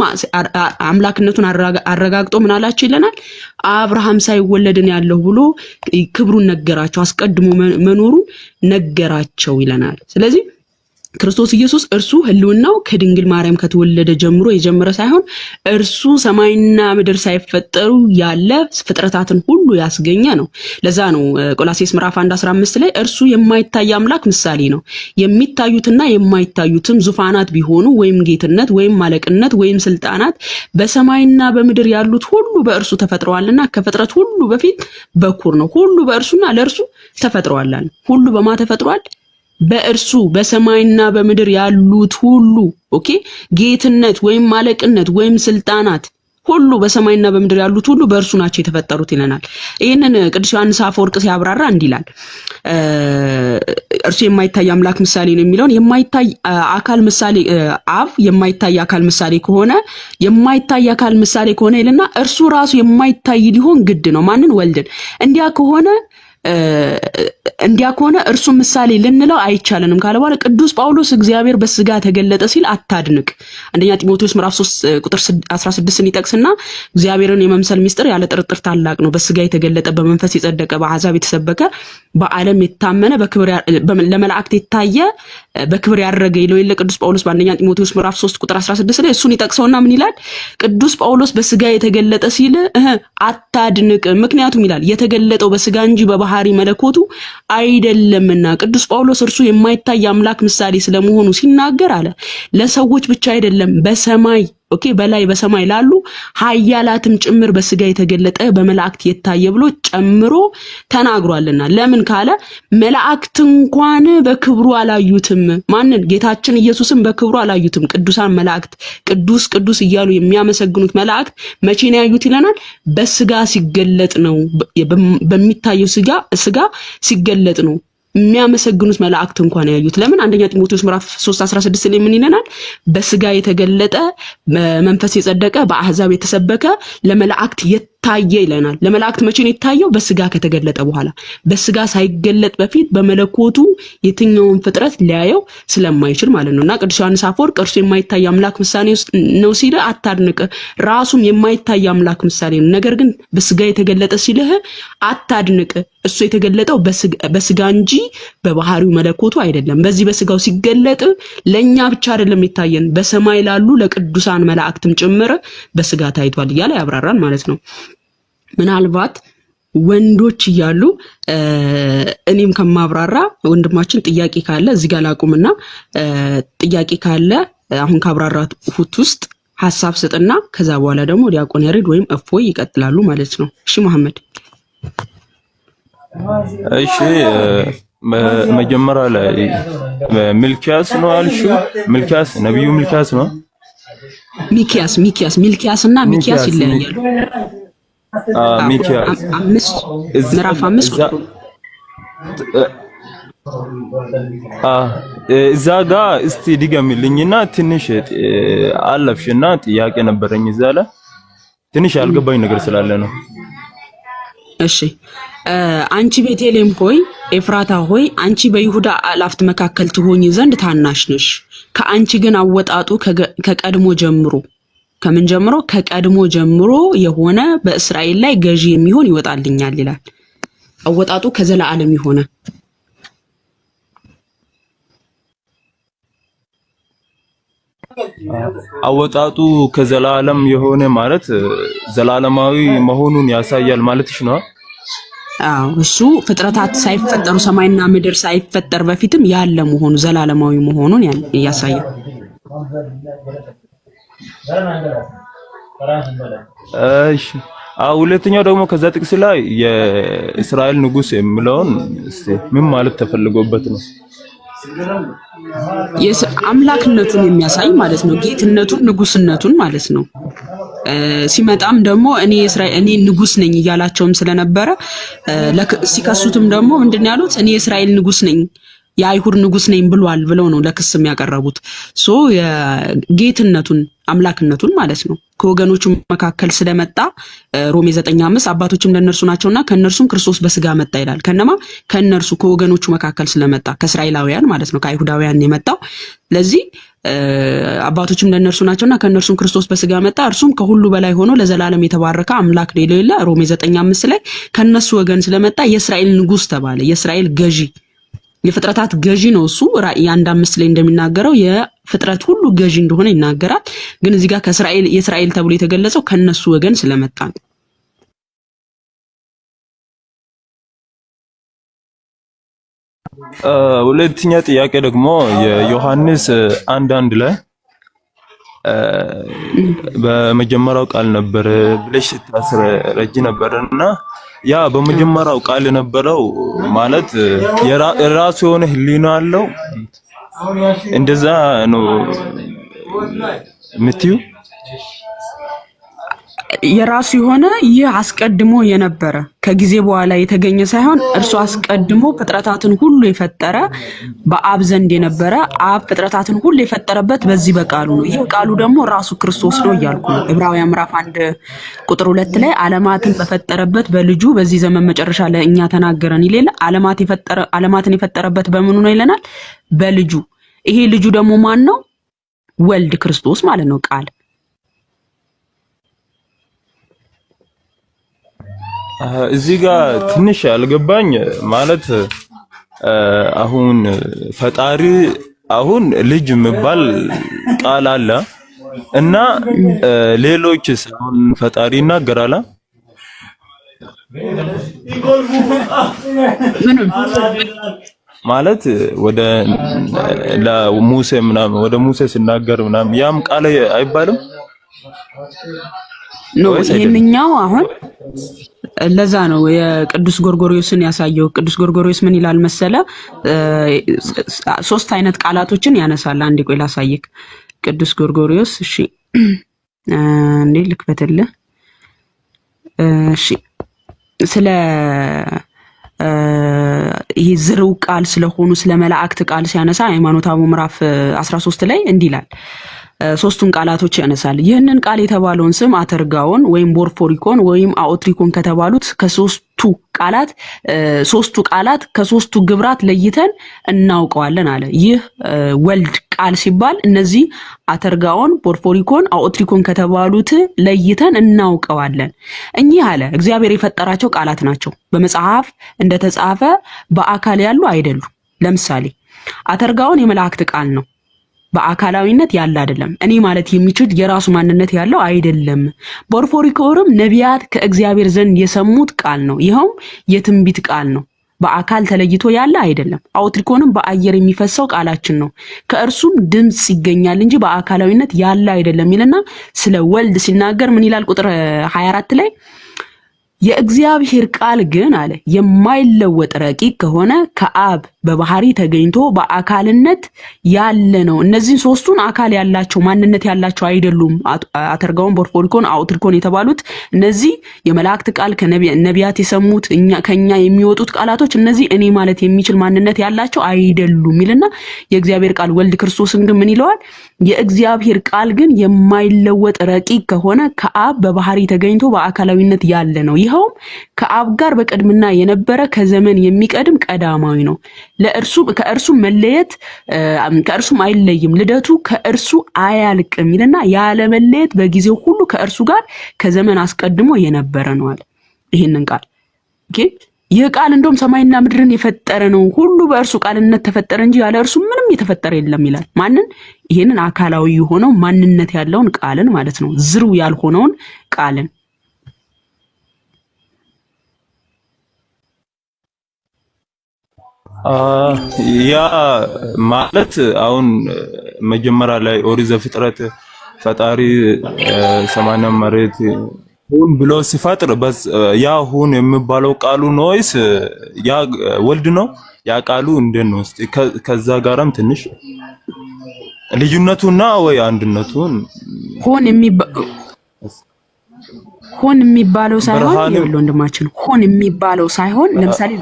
አምላክነቱን አረጋግጦ ምን አላቸው ይለናል? አብርሃም ሳይወለድን ያለው ብሎ ክብሩን ነገራቸው፣ አስቀድሞ መኖሩን ነገራቸው ይለናል። ስለዚህ ክርስቶስ ኢየሱስ እርሱ ህልውናው ከድንግል ማርያም ከተወለደ ጀምሮ የጀመረ ሳይሆን እርሱ ሰማይና ምድር ሳይፈጠሩ ያለ ፍጥረታትን ሁሉ ያስገኘ ነው። ለዛ ነው ቆላስይስ ምዕራፍ 1:15 ላይ እርሱ የማይታይ አምላክ ምሳሌ ነው፣ የሚታዩትና የማይታዩትም ዙፋናት ቢሆኑ ወይም ጌትነት ወይም ማለቅነት ወይም ስልጣናት በሰማይና በምድር ያሉት ሁሉ በእርሱ ተፈጥረዋልና ከፍጥረት ሁሉ በፊት በኩር ነው። ሁሉ በእርሱና ለእርሱ ተፈጥረዋል። ሁሉ በማ ተፈጥሯል? በእርሱ በሰማይና በምድር ያሉት ሁሉ ኦኬ ጌትነት ወይም ማለቅነት ወይም ስልጣናት ሁሉ በሰማይና በምድር ያሉት ሁሉ በእርሱ ናቸው የተፈጠሩት ይለናል። ይሄንን ቅዱስ ዮሐንስ አፈወርቅ ሲያብራራ እንዲላል እርሱ የማይታይ አምላክ ምሳሌ ነው የሚለውን የማይታይ አካል ምሳሌ አብ የማይታይ አካል ምሳሌ ከሆነ ይልና እርሱ ራሱ የማይታይ ሊሆን ግድ ነው። ማንን? ወልድን። እንዲያ ከሆነ እርሱ ምሳሌ ልንለው አይቻለንም ካለ በኋላ ቅዱስ ጳውሎስ እግዚአብሔር በስጋ ተገለጠ ሲል አታድንቅ። አንደኛ ጢሞቴዎስ ምዕራፍ 3 ቁጥር 16ን ይጠቅስና እግዚአብሔርን የመምሰል ምስጢር ያለ ጥርጥር ታላቅ ነው፣ በስጋ የተገለጠ በመንፈስ የጸደቀ በአሕዛብ የተሰበከ በዓለም የታመነ ለመላእክት የታየ በክብር ያረገ ይለው የለ ቅዱስ ጳውሎስ በአንደኛ ጢሞቴዎስ ምዕራፍ 3 ቁጥር 16 ላይ እሱን ይጠቅሰውና ምን ይላል? ቅዱስ ጳውሎስ በስጋ የተገለጠ ሲል አታድንቅ፣ ምክንያቱም ይላል የተገለጠው በስጋ እንጂ በባህሪ መለኮቱ አይደለምና። ቅዱስ ጳውሎስ እርሱ የማይታይ አምላክ ምሳሌ ስለመሆኑ ሲናገር አለ ለሰዎች ብቻ አይደለም በሰማይ በላይ በሰማይ ላሉ ኃያላትም ጭምር በስጋ የተገለጠ በመላእክት የታየ ብሎ ጨምሮ ተናግሯልና። ለምን ካለ መላእክት እንኳን በክብሩ አላዩትም። ማንን? ጌታችን ኢየሱስን በክብሩ አላዩትም። ቅዱሳን መላእክት ቅዱስ ቅዱስ እያሉ የሚያመሰግኑት መላእክት መቼ ነው ያዩት ይለናል? በስጋ ሲገለጥ ነው። በሚታየው ስጋ ሲገለጥ ነው የሚያመሰግኑት መላእክት እንኳን ያዩት። ለምን? አንደኛ ጢሞቴዎስ ምዕራፍ 3:16 ላይ ምን ይለናል? በስጋ የተገለጠ በመንፈስ የጸደቀ በአሕዛብ የተሰበከ ለመላእክት ታየ ይለናል። ለመላእክት መቼ ነው የታየው? በስጋ ከተገለጠ በኋላ። በስጋ ሳይገለጥ በፊት በመለኮቱ የትኛውን ፍጥረት ሊያየው ስለማይችል ማለት ነውና ቅዱስ ዮሐንስ አፈወርቅ እርሱ የማይታይ አምላክ ምሳሌ ነው ሲል አታድንቅ፣ ራሱም የማይታይ አምላክ ምሳሌ ነው። ነገር ግን በስጋ የተገለጠ ሲልህ አታድንቅ፣ እሱ የተገለጠው በስጋ እንጂ በባህሪው መለኮቱ አይደለም። በዚህ በስጋው ሲገለጥ ለኛ ብቻ አይደለም የታየን፣ በሰማይ ላሉ ለቅዱሳን መላእክትም ጭምር በስጋ ታይቷል እያለ ያብራራል ማለት ነው። ምናልባት ወንዶች እያሉ እኔም ከማብራራ ወንድማችን ጥያቄ ካለ እዚህ ጋር ላቁምና ጥያቄ ካለ አሁን ካብራራሁት ውስጥ ሐሳብ ስጥና ከዛ በኋላ ደግሞ ዲያቆን ያሬድ ወይም እፎይ ይቀጥላሉ ማለት ነው። እሺ መሐመድ። እሺ መጀመሪያ ላይ ሚልኪያስ ነው አልሽው? ሚልኪያስ ነብዩ ሚልኪያስ ነው? ሚልኪያስ እና ሚኪያስ ይለያያሉ። ሚኪያስ ምዕራፍ 5 እዛ ጋር እስቲ ድገምልኝና ትንሽ አለፍሽና ጥያቄ ነበረኝ እዛ ላይ ትንሽ ያልገባኝ ነገር ስላለ ነው። እሺ አንቺ ቤተልሔም ሆይ ኤፍራታ ሆይ አንቺ በይሁዳ አላፍት መካከል ትሆኚ ዘንድ ታናሽ ነሽ፣ ከአንቺ ግን አወጣጡ ከቀድሞ ጀምሮ ከምን ጀምሮ? ከቀድሞ ጀምሮ የሆነ በእስራኤል ላይ ገዢ የሚሆን ይወጣልኛል ይላል። አወጣጡ ከዘላለም የሆነ አወጣጡ ከዘላለም የሆነ ማለት ዘላለማዊ መሆኑን ያሳያል ማለትሽ ነው? አዎ እሱ ፍጥረታት ሳይፈጠሩ ሰማይና ምድር ሳይፈጠር በፊትም ያለ መሆኑ ዘላለማዊ መሆኑን ያሳያል። እሺ ሁለተኛው ደግሞ ከዛ ጥቅስ ላይ የእስራኤል ንጉስ የሚለውን እስቲ ምን ማለት ተፈልጎበት ነው? አምላክነቱን የሚያሳይ ማለት ነው። ጌትነቱን፣ ንጉስነቱን ማለት ነው። ሲመጣም ደግሞ እኔ ንጉስ ነኝ እያላቸውም ስለነበረ ሲከሱትም ደግሞ ምንድነው ያሉት? እኔ የእስራኤል ንጉስ ነኝ የአይሁድ ንጉስ ነኝ ብሏል ብለው ነው ለክስም ያቀረቡት። ጌትነቱን አምላክነቱን ማለት ነው። ከወገኖቹ መካከል ስለመጣ ሮሜ 9:5 አባቶችም ለነርሱ ናቸውና ከነርሱም ክርስቶስ በስጋ መጣ ይላል። ከነማ ከነርሱ ከወገኖቹ መካከል ስለመጣ ከእስራኤላውያን ማለት ነው፣ ከአይሁዳውያን የመጣው። ለዚህ አባቶችም ለነርሱ ናቸውና ከነርሱም ክርስቶስ በስጋ መጣ፣ እርሱም ከሁሉ በላይ ሆኖ ለዘላለም የተባረከ አምላክ ነው ይላል ሮሜ 9:5 ላይ። ከነሱ ወገን ስለመጣ የእስራኤል ንጉስ ተባለ። የእስራኤል ገዢ የፍጥረታት ገዢ ነው እሱ። ራእይ 1:5 ላይ እንደሚናገረው የፍጥረት ሁሉ ገዢ እንደሆነ ይናገራል። ግን እዚህ ጋር የእስራኤል ተብሎ የተገለጸው ከነሱ ወገን ስለመጣ ነው። ሁለተኛ ጥያቄ ደግሞ የዮሐንስ 1:1 ላይ በመጀመሪያው ቃል ነበር ብለሽ ስታስረጂ ነበርና ያ በመጀመሪያው ቃል የነበረው ማለት የራሱ የሆነ ህሊና አለው እንደዛ ነው ምትዩ? የራሱ የሆነ ይህ አስቀድሞ የነበረ ከጊዜ በኋላ የተገኘ ሳይሆን እርሱ አስቀድሞ ፍጥረታትን ሁሉ የፈጠረ በአብ ዘንድ የነበረ አብ ፍጥረታትን ሁሉ የፈጠረበት በዚህ በቃሉ ነው። ይህ ቃሉ ደግሞ ራሱ ክርስቶስ ነው እያልኩ ነው። ዕብራውያን ምዕራፍ 1:2 ላይ ዓለማትን በፈጠረበት በልጁ በዚህ ዘመን መጨረሻ ለእኛ ተናገረን ይላል። ዓለማትን የፈጠረበት በምኑ ነው ይለናል? በልጁ። ይሄ ልጁ ደግሞ ማን ነው? ወልድ ክርስቶስ ማለት ነው። ቃል እዚህ ጋር ትንሽ ያልገባኝ ማለት አሁን ፈጣሪ አሁን ልጅ የሚባል ቃል አለ እና ሌሎችስ አሁን ፈጣሪ ይናገራል ማለት ወደ ለሙሴ ምናምን ወደ ሙሴ ሲናገር ምናምን ያም ቃል አይባልም ነው? ይሄንኛው አሁን ለዛ ነው የቅዱስ ጎርጎርዮስን ያሳየው። ቅዱስ ጎርጎርዮስ ምን ይላል መሰለ? 3 አይነት ቃላቶችን ያነሳል። አንዴ ቆይ ላሳየክ። ቅዱስ ጎርጎርዮስ እሺ፣ እንዴ ልክፈትልህ። እሺ፣ ስለ ይሄ ዝርው ቃል ስለሆኑ ስለ መላእክት ቃል ሲያነሳ ሃይማኖተ አበው ምዕራፍ 13 ላይ እንዲህ ይላል ሶስቱን ቃላቶች ያነሳል። ይህንን ቃል የተባለውን ስም አተርጋውን ወይም ቦርፎሪኮን ወይም አኦትሪኮን ከተባሉት ከሶስቱ ቃላት ከሶስቱ ግብራት ለይተን እናውቀዋለን አለ። ይህ ወልድ ቃል ሲባል እነዚህ አተርጋውን፣ ቦርፎሪኮን፣ አኦትሪኮን ከተባሉት ለይተን እናውቀዋለን። እኚህ አለ እግዚአብሔር የፈጠራቸው ቃላት ናቸው። በመጽሐፍ እንደተጻፈ በአካል ያሉ አይደሉም። ለምሳሌ አተርጋውን የመላእክት ቃል ነው። በአካላዊነት ያለ አይደለም። እኔ ማለት የሚችል የራሱ ማንነት ያለው አይደለም። ቦርፎሪኮንም ነቢያት ከእግዚአብሔር ዘንድ የሰሙት ቃል ነው። ይኸውም የትንቢት ቃል ነው። በአካል ተለይቶ ያለ አይደለም። አውትሪኮንም በአየር የሚፈሰው ቃላችን ነው። ከእርሱም ድምጽ ይገኛል እንጂ በአካላዊነት ያለ አይደለም ይልና ስለ ወልድ ሲናገር ምን ይላል? ቁጥር 24 ላይ የእግዚአብሔር ቃል ግን አለ የማይለወጥ ረቂቅ ከሆነ ከአብ በባህሪ ተገኝቶ በአካልነት ያለ ነው። እነዚህ ሶስቱን አካል ያላቸው ማንነት ያላቸው አይደሉም። አተርጋውን፣ ቦርፎሪኮን፣ አውትሪኮን የተባሉት እነዚህ የመላእክት ቃል ከነቢያት የሰሙት ከኛ የሚወጡት ቃላቶች እነዚህ እኔ ማለት የሚችል ማንነት ያላቸው አይደሉም ይልና የእግዚአብሔር ቃል ወልድ ክርስቶስን ግን ምን ይለዋል? የእግዚአብሔር ቃል ግን የማይለወጥ ረቂቅ ከሆነ ከአብ በባህሪ ተገኝቶ በአካላዊነት ያለ ነው። ይኸውም ከአብ ጋር በቅድምና የነበረ ከዘመን የሚቀድም ቀዳማዊ ነው። ከእርሱም መለየት ከእርሱም አይለይም። ልደቱ ከእርሱ አያልቅም ይልና ያለ መለየት በጊዜው ሁሉ ከእርሱ ጋር ከዘመን አስቀድሞ የነበረ ነው አለ። ይሄንን ቃል ይህ ቃል እንደውም ሰማይና ምድርን የፈጠረ ነው። ሁሉ በእርሱ ቃልነት ተፈጠረ እንጂ ያለ እርሱ ምንም የተፈጠረ የለም ይላል። ማንን? ይሄንን አካላዊ የሆነው ማንነት ያለውን ቃልን ማለት ነው። ዝሩ ያልሆነውን ቃልን ያ ማለት አሁን መጀመሪያ ላይ ኦሪት ዘፍጥረት ፈጣሪ ሰማይና መሬት ሁን ብሎ ሲፈጥር ያ ሁን የሚባለው ቃሉ ነውስ ያ ወልድ ነው? ያ ቃሉ እንዴት ነው? እስቲ ከዛ ጋርም ትንሽ ልዩነቱና ወይ አንድነቱን ሆን የሚባለው ሳይሆን ወንድማችን ሆን የሚባለው ሳይሆን ለምሳሌ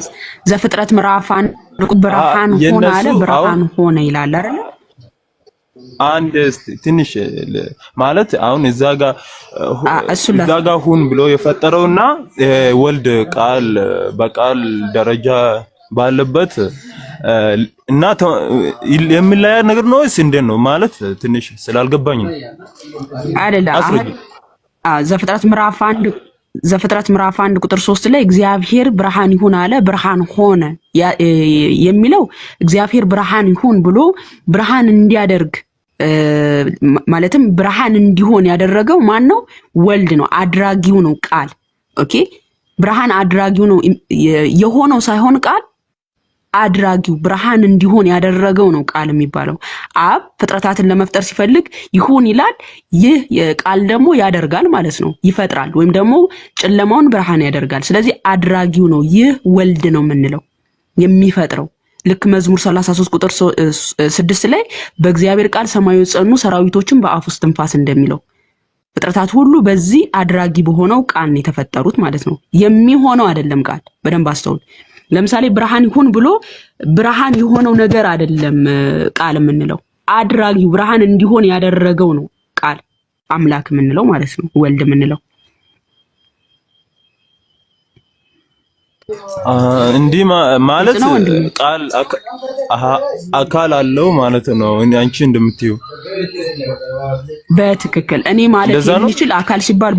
ዘፍጥረት ምዕራፍ 1 ብርሃን ሆነ አለ ብርሃን ሆነ ይላል አይደል? አንድ ትንሽ ማለት አሁን እዛ ጋር ሁን ብሎ የፈጠረውና ወልድ ቃል በቃል ደረጃ ባለበት እና የሚለያ ነገር ነው ወይስ እንዴት ነው? ማለት ትንሽ ስላልገባኝ ነው አይደል? ዘፍጥረት ምዕራፍ 1 ቁጥር 3 ላይ እግዚአብሔር ብርሃን ይሁን አለ ብርሃን ሆነ የሚለው እግዚአብሔር ብርሃን ይሁን ብሎ ብርሃን እንዲያደርግ ማለትም ብርሃን እንዲሆን ያደረገው ማን ነው? ወልድ ነው። አድራጊው ነው ቃል። ኦኬ ብርሃን አድራጊው ነው የሆነው ሳይሆን ቃል አድራጊው ብርሃን እንዲሆን ያደረገው ነው ቃል የሚባለው። አብ ፍጥረታትን ለመፍጠር ሲፈልግ ይሁን ይላል። ይህ ቃል ደግሞ ያደርጋል ማለት ነው፣ ይፈጥራል ወይም ደግሞ ጨለማውን ብርሃን ያደርጋል። ስለዚህ አድራጊው ነው። ይህ ወልድ ነው የምንለው የሚፈጥረው። ልክ መዝሙር 33 ቁጥር 6 ላይ በእግዚአብሔር ቃል ሰማዮች ጸኑ ሰራዊቶችን በአፉ እስትንፋስ እንደሚለው ፍጥረታት ሁሉ በዚህ አድራጊ በሆነው ቃል ነው የተፈጠሩት ማለት ነው። የሚሆነው አይደለም ቃል። በደንብ አስተውል። ለምሳሌ ብርሃን ይሁን ብሎ ብርሃን የሆነው ነገር አይደለም ቃል የምንለው፣ አድራጊው ብርሃን እንዲሆን ያደረገው ነው ቃል አምላክ የምንለው ማለት ነው፣ ወልድ የምንለው። እንዲህ ማለት ቃል አካል አለው ማለት ነው። አንቺ እንደምትዩ በትክክል እኔ ማለት የሚችል አካል ሲባል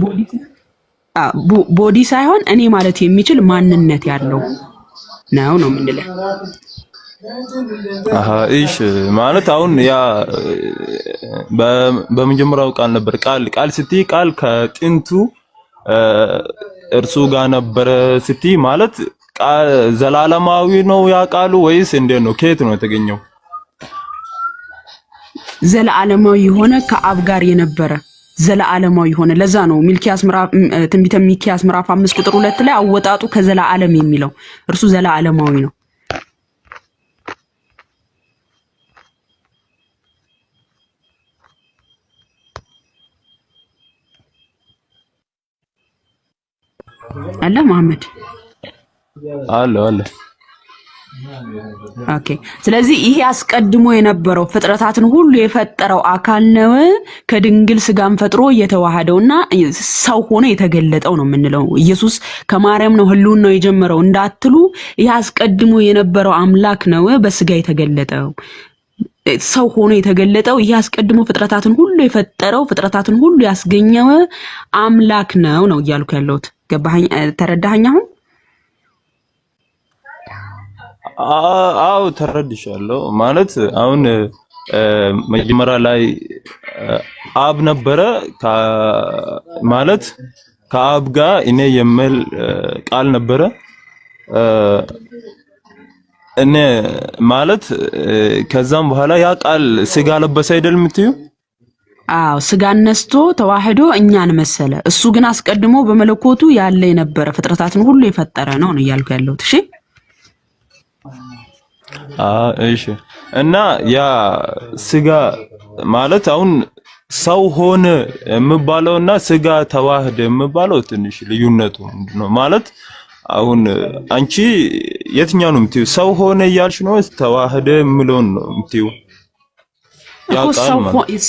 ቦዲ ሳይሆን እኔ ማለት የሚችል ማንነት ያለው ነው የምንለው። እሺ ማለት አሁን ያ በመጀመሪያው ቃል ነበር። ቃል ስትይ ቃል ከጥንቱ እርሱ ጋር ነበረ ስትይ ማለት ዘላለማዊ ነው ያ ቃሉ ወይስ እንዴት ነው? ከየት ነው የተገኘው? ዘላለማዊ የሆነ ከአብ ጋር የነበረ ዘላለማዊ የሆነ። ለዛ ነው ትንቢተ ሚክያስ ምዕራፍ 5 ቁጥር 2 ላይ አወጣጡ ከዘላለም የሚለው እርሱ ዘላለማዊ ነው። አለ መሐመድ አለ ኦኬ። ስለዚህ ይሄ አስቀድሞ የነበረው ፍጥረታትን ሁሉ የፈጠረው አካል ነው ከድንግል ስጋን ፈጥሮ የተዋሃደውና ሰው ሆኖ የተገለጠው ነው የምንለው። ኢየሱስ ከማርያም ነው ህልውናው ነው የጀመረው እንዳትሉ፣ ይሄ አስቀድሞ የነበረው አምላክ ነው በስጋ የተገለጠው ሰው ሆኖ የተገለጠው። ይሄ አስቀድሞ ፍጥረታትን ሁሉ የፈጠረው ፍጥረታትን ሁሉ ያስገኘው አምላክ ነው እያልኩ ያለሁት። ገባኸኝ? ተረዳኸኝ አሁን? አዎ ተረድሻለሁ። ማለት አሁን መጀመሪያ ላይ አብ ነበረ ማለት ከአብ ጋር እኔ የሚል ቃል ነበረ እኔ ማለት ከዛም በኋላ ያ ቃል ስጋ ለበሰ አይደል የምትዩ? አዎ ስጋን ነስቶ ተዋህዶ እኛን መሰለ። እሱ ግን አስቀድሞ በመለኮቱ ያለ የነበረ ፍጥረታትን ሁሉ የፈጠረ ነው እያልኩ ያለሁት። እሺ እሺ። እና ያ ስጋ ማለት አሁን ሰው ሆነ የሚባለውና ስጋ ተዋህደ የሚባለው ትንሽ ልዩነቱ ምንድነው? ማለት አሁን አንቺ የትኛው ነው የምትዩ? ሰው ሆነ እያልሽ ነው ተዋህደ የሚለውን ነው የምትዩ?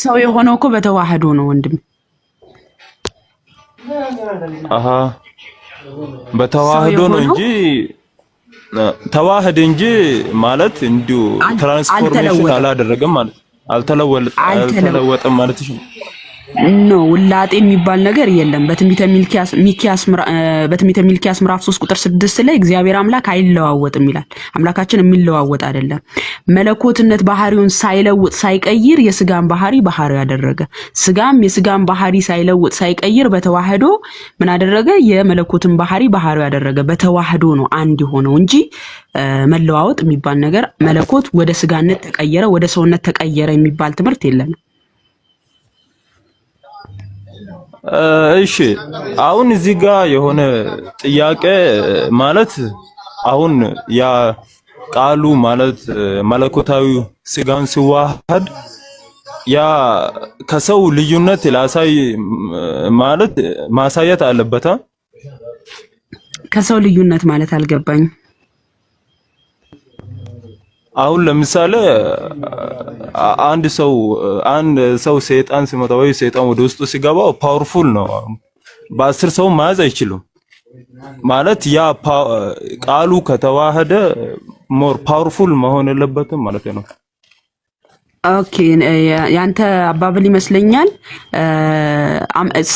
ሰው የሆነው እኮ በተዋህዶ ነው ወንድም። በተዋህዶ ነው እንጂ ተዋህደ እንጂ ማለት እንዲሁ ትራንስፎርሜሽን አላደረገም ማለት አልተለወጠም ማለት ነው። ውላጤ የሚባል ነገር የለም። በትንቢተ ሚልኪያስ ምዕራፍ 3 ቁጥር 6 ላይ እግዚአብሔር አምላክ አይለዋወጥም ይላል። አምላካችን የሚለዋወጥ አይደለም። መለኮትነት ባህሪውን ሳይለውጥ ሳይቀይር የስጋን ባህሪ ያደረገ፣ ስጋም የስጋን ባህሪ ሳይለውጥ ሳይቀይር በተዋህዶ ምን አደረገ? የመለኮትን ባህሪ ያደረገ። በተዋህዶ ነው አንድ ሆነው እንጂ መለዋወጥ የሚባል ነገር መለኮት ወደ ስጋነት ተቀየረ፣ ወደ ሰውነት ተቀየረ የሚባል ትምህርት የለም። እሺ አሁን እዚህ ጋር የሆነ ጥያቄ ማለት አሁን ያ ቃሉ ማለት መለኮታዊ ስጋን ሲዋሃድ ያ ከሰው ልዩነት ላሳይ ማለት ማሳየት አለበት። ከሰው ልዩነት ማለት አልገባኝ። አሁን ለምሳሌ አንድ ሰው ሰይጣን ሲመጣ ወይ ሰይጣን ወደ ውስጡ ሲገባ ፓወርፉል ነው። በ10 ሰው ማያዝ አይችልም ማለት ያ ቃሉ ከተዋህደ ሞር ፓወርፉል መሆን የለበትም ማለት ነው። ኦኬ ያንተ አባብል ይመስለኛል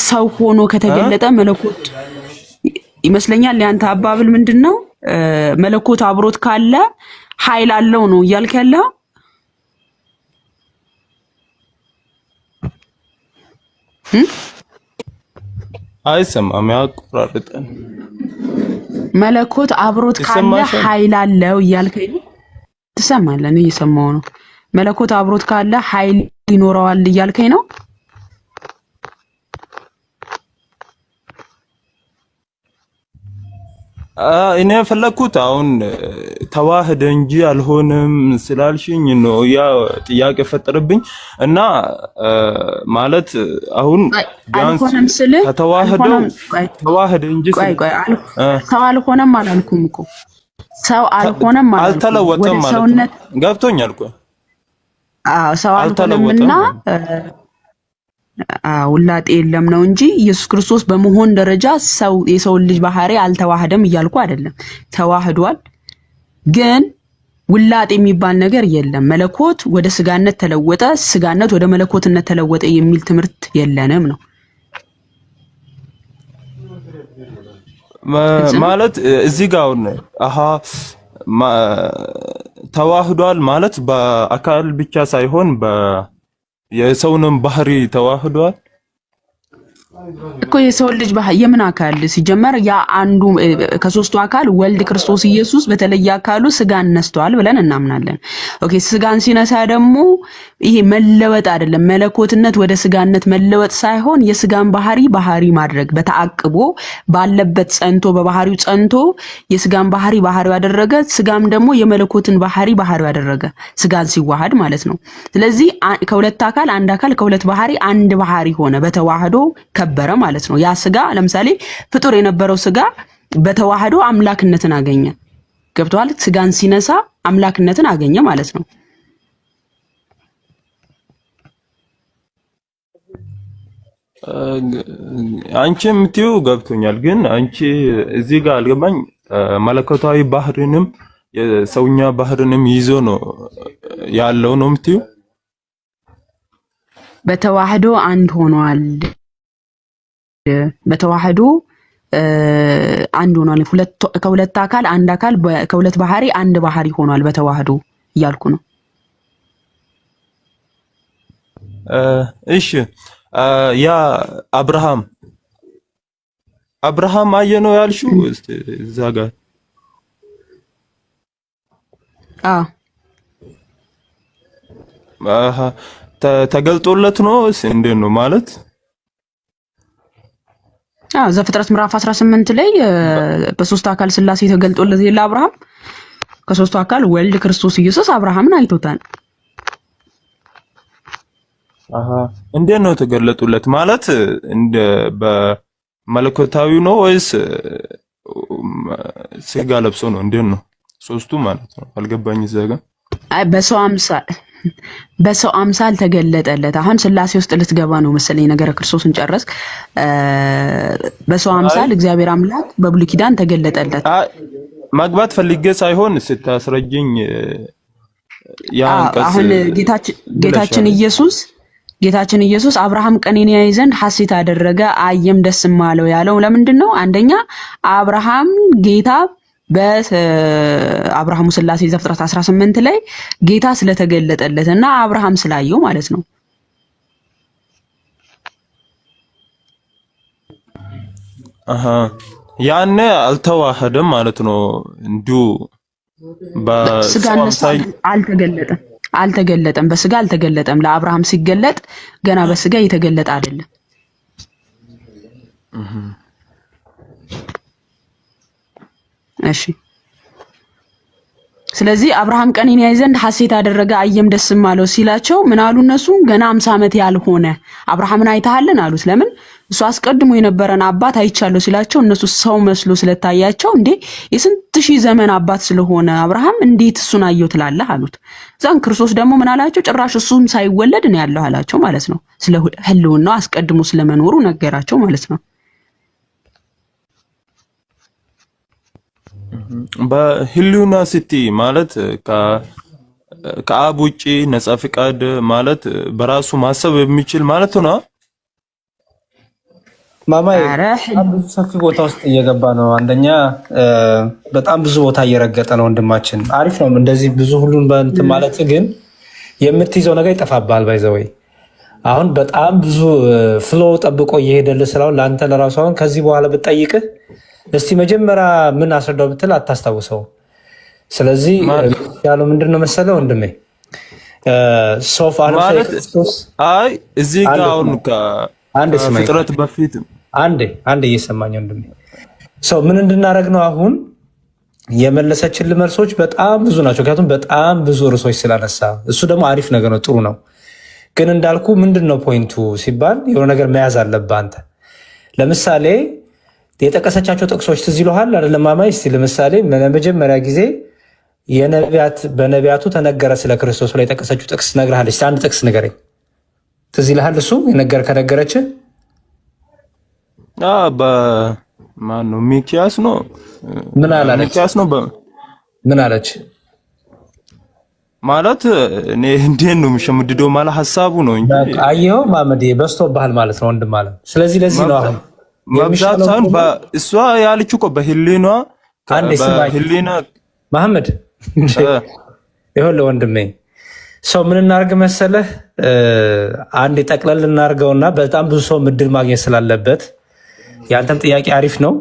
ሰው ሆኖ ከተገለጠ መለኮት ይመስለኛል። ያንተ አባብል ምንድነው? መለኮት አብሮት ካለ ኃይል አለው ነው እያልክ ያለው? አይሰማም፣ ያቆራርጣል። መለኮት አብሮት ካለ ኃይል አለው እያልከኝ ትሰማለህ? እኔ እየሰማሁ ነው። መለኮት አብሮት ካለ ኃይል ይኖረዋል እያልከኝ ነው? እኔ ፈለኩት አሁን ተዋህደ እንጂ አልሆነም ስላልሽኝ ነው ያ ጥያቄ ፈጠረብኝ። እና ማለት አሁን ቢያንስ ከተዋህደው ተዋህደ እንጂ ሰው አልሆነም አላልኩም እኮ ሰው አልሆነም አላልኩም። አልተለወጠም ማለት ገብቶኛል እኮ። ሰው አልሆነምና ውላጤ የለም ነው እንጂ ኢየሱስ ክርስቶስ በመሆን ደረጃ የሰው ልጅ ባህሪ አልተዋህደም እያልኩ አይደለም። ተዋህዷል፣ ግን ውላጤ የሚባል ነገር የለም። መለኮት ወደ ስጋነት ተለወጠ፣ ስጋነት ወደ መለኮትነት ተለወጠ የሚል ትምህርት የለንም ነው ማለት። እዚህ ጋር ተዋህዷል ማለት በአካል ብቻ ሳይሆን የሰውንም ባህሪ ተዋህዷል እኮ። የሰው ልጅ ባህሪ የምን አካል ሲጀመር ያ አንዱ ከሶስቱ አካል ወልድ ክርስቶስ ኢየሱስ በተለየ አካሉ ስጋን ነስቷል ብለን እናምናለን። ኦኬ ስጋን ሲነሳ ደግሞ ይሄ መለወጥ አይደለም። መለኮትነት ወደ ስጋነት መለወጥ ሳይሆን የስጋን ባህሪ ማድረግ በተአቅቦ ባለበት ጸንቶ በባህሪው ጸንቶ የስጋን ባህሪ ያደረገ፣ ስጋም ደግሞ የመለኮትን ባህሪ ያደረገ ስጋን ሲዋሃድ ማለት ነው። ስለዚህ ከሁለት አካል አንድ አካል ከሁለት ባህሪ አንድ ባህሪ ሆነ፣ በተዋህዶ ከበረ ማለት ነው። ያ ስጋ ለምሳሌ ፍጡር የነበረው ስጋ በተዋህዶ አምላክነትን አገኘ። ገብቷል። ስጋን ሲነሳ አምላክነትን አገኘ ማለት ነው። አንቺ የምትይው ገብቶኛል፣ ግን አንቺ እዚህ ጋር አልገባኝ። መለኮታዊ ባህርንም የሰውኛ ባህርንም ይዞ ነው ያለው ነው የምትይው? በተዋህዶ አንድ ሆኗል። በተዋህዶ አንድ ሆኗል። ከሁለት አካል አንድ አካል፣ ከሁለት ባህሪ አንድ ባህሪ ሆኗል በተዋህዶ እያልኩ ነው። እሺ ያ አብርሃም አየ ነው ያልሽው እዛ ጋር? አሃ ተገልጦለት ነው እንዴት ነው ማለት? ዘፍጥረት ምዕራፍ 18 ላይ በሶስት አካል ሥላሴ ተገልጦለት የለ አብርሃም። ከሶስቱ አካል ወልድ ክርስቶስ ኢየሱስ አብርሃምን አይቶታል። አሃ እንዴት ነው ተገለጡለት ማለት? እንደ በመለኮታዊ ነው ወይስ ስጋ ለብሶ ነው? እንዴት ነው ሶስቱ ማለት ነው? አልገባኝ እዛ ጋር። አይ በሰው አምሳል ተገለጠለት። አሁን ሥላሴ ውስጥ ልትገባ ነው መሰለኝ ነገረ ክርስቶስን ጨረስክ። በሰው አምሳል እግዚአብሔር አምላክ በብሉይ ኪዳን ተገለጠለት። ማግባት ፈልጌ ሳይሆን ስታስረጅኝ አሁን ጌታችን ኢየሱስ አብርሃም ቀኔን ያይ ዘንድ ሐሴት አደረገ አየም ደስም አለው ያለው ለምንድን ነው? አንደኛ አብርሃም ጌታ በአብርሃሙ ሥላሴ ዘፍጥረት 18 ላይ ጌታ ስለተገለጠለትና አብርሃም ስላየው ማለት ነው። አሃ ያኔ አልተዋህደም ማለት ነው። እንዲሁ በስጋ አልተገለጠም፣ በስጋ አልተገለጠም። ለአብርሃም ሲገለጥ ገና በስጋ የተገለጠ አይደለም። እሺ ስለዚህ አብርሃም ቀኔን ያይ ዘንድ ሐሴት አደረገ አየም ደስም አለው ሲላቸው ምን አሉ እነሱ? ገና 50 ዓመት ያልሆነ አብርሃምን አይተሃልን አሉት። ለምን? እሱ አስቀድሞ የነበረን አባት አይቻለሁ ሲላቸው እነሱ ሰው መስሎ ስለታያቸው እንዴ የስንት ሺህ ዘመን አባት ስለሆነ አብርሃም እንዴት እሱን አየው ትላለህ አሉት። ዛን ክርስቶስ ደግሞ ምን አላቸው? ጭራሽ እሱም ሳይወለድ ነው ያለው አላቸው ማለት ነው። ስለ ህልውናው አስቀድሞ ስለመኖሩ ነገራቸው ማለት ነው። በህልውና ሲቲ ማለት ከአብ ውጪ ነፃ ፍቃድ ማለት በራሱ ማሰብ የሚችል ማለት ነው። ማማዬ ብዙ ሰፊ ቦታ ውስጥ እየገባ ነው። አንደኛ በጣም ብዙ ቦታ እየረገጠ ነው ወንድማችን። አሪፍ ነው እንደዚህ ብዙ ሁሉን በእንትን ማለት፣ ግን የምትይዘው ነገር ይጠፋብሃል። ባይዘወይ አሁን በጣም ብዙ ፍሎ ጠብቆ እየሄደልህ ስላሁን ለአንተ ለራሱ አሁን ከዚህ በኋላ ብትጠይቅህ እስቲ መጀመሪያ ምን አስረዳው ብትል አታስታውሰው። ስለዚህ ያለው ምንድነው መሰለው ወንድሜ ሶፍ ማለት አይ እዚህ ጋር አሁን ከፍጥረት በፊት አንድ እየሰማኝ ወንድሜ ሰው ምን እንድናረግ ነው አሁን የመለሰችልን መልሶች በጣም ብዙ ናቸው። ምክንያቱም በጣም ብዙ ርዕሶች ስላነሳ እሱ ደግሞ አሪፍ ነገር ነው፣ ጥሩ ነው። ግን እንዳልኩ ምንድነው ፖይንቱ ሲባል የሆነ ነገር መያዝ አለብህ አንተ። ለምሳሌ የጠቀሰቻቸው ጥቅሶች ትዝ ይልሃል አይደለም ማማይ? እስቲ ለምሳሌ ለመጀመሪያ ጊዜ በነቢያቱ ተነገረ ስለ ክርስቶስ ላይ የጠቀሰችው ጥቅስ ነግረሃለች። አንድ ጥቅስ ንገረኝ። ትዝ ይልሃል? እሱ ከነገረች በማን ነው? ሚኪያስ ነው። ምን አላለች? ሚኪያስ ነው። ምን አለች ማለት እኔ እንዴት ነው የምሸምድደው ማለት ሐሳቡ ነው እንጂ አየኸው ማመዴ በዝቶብሃል ማለት ነው ወንድም ማለት። ስለዚህ ለዚህ ነው አሁን መብዛት ሳይሆን እሷ ያለችው እኮ በህሊና መሐመድ ይሁን ወንድሜ ሰው ምን እናርግ መሰለህ፣ አንድ ጠቅለል እናርገውና በጣም ብዙ ሰው ምድል ማግኘት ስላለበት ያንተም ጥያቄ አሪፍ ነው፣